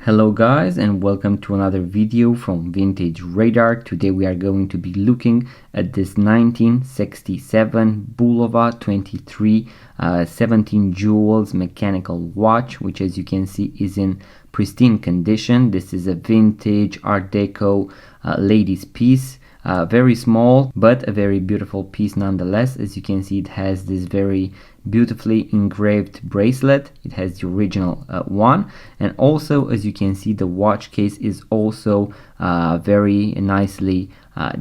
Hello guys, and welcome to another video from Vintage Radar. Today we are going to be looking at this 1967 Bulova 23 17 jewels mechanical watch, which as you can see is in pristine condition. This is a vintage Art Deco ladies piece. Very small but a very beautiful piece nonetheless. As you can see, it has this very beautifully engraved bracelet. It has the original one, and also as you can see, the watch case is also very nicely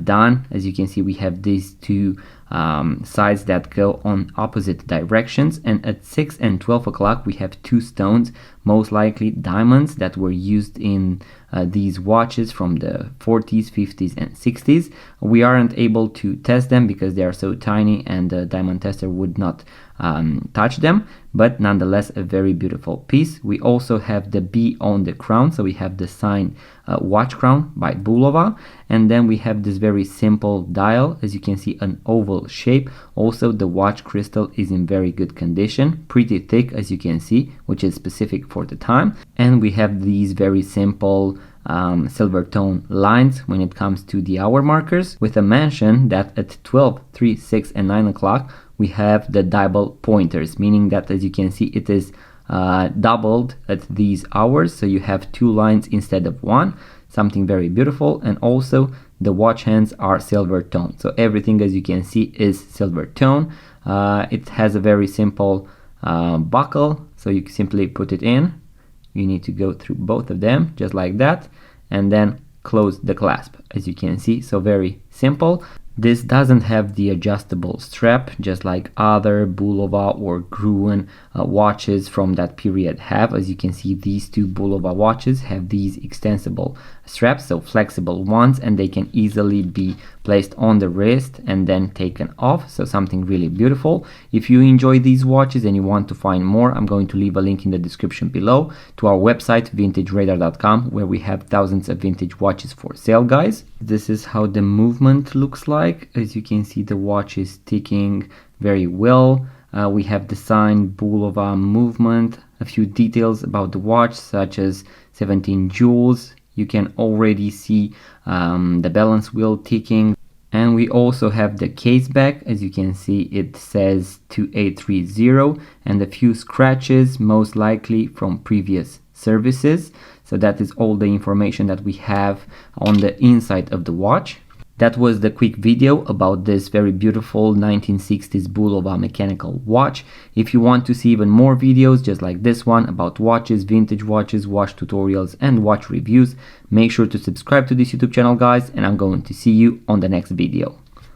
done. As you can see, we have these two sides that go on opposite directions, and at 6 and 12 o'clock we have two stones, most likely diamonds, that were used in these watches from the 40s, 50s and 60s. We aren't able to test them because they are so tiny and the diamond tester would not touch them, but nonetheless a very beautiful piece. We also have the B on the crown, so we have the sign watch crown by Bulova, and then we have this very simple dial. As you can see, an oval shape. Also the watch crystal is in very good condition, pretty thick as you can see, which is specific for the time. And we have these very simple silver tone lines when it comes to the hour markers, with a mention that at 12, 3, 6 and 9 o'clock we have the double pointers, meaning that as you can see it is doubled at these hours, so you have two lines instead of one, something very beautiful. And also the watch hands are silver tone, so everything as you can see is silver tone. It has a very simple buckle, so you simply put it in. You need to go through both of them just like that, and then close the clasp, as you can see. So very simple. This doesn't have the adjustable strap, just like other Bulova or Gruen watches from that period have. As you can see, these two Bulova watches have these extensible straps, so flexible ones, and they can easily be placed on the wrist and then taken off, so something really beautiful. If you enjoy these watches and you want to find more, I'm going to leave a link in the description below to our website vintageradar.com, where we have thousands of vintage watches for sale, guys. This is how the movement looks like. As you can see, the watch is ticking very well. We have the sign Bulova movement, a few details about the watch such as 17 jewels. You can already see the balance wheel ticking, and we also have the case back. As you can see, it says 2830 and a few scratches, most likely from previous services. So that is all the information that we have on the inside of the watch. That was the quick video about this very beautiful 1960s Bulova mechanical watch. If you want to see even more videos just like this one about watches, vintage watches, watch tutorials and watch reviews, make sure to subscribe to this YouTube channel, guys, and I'm going to see you on the next video.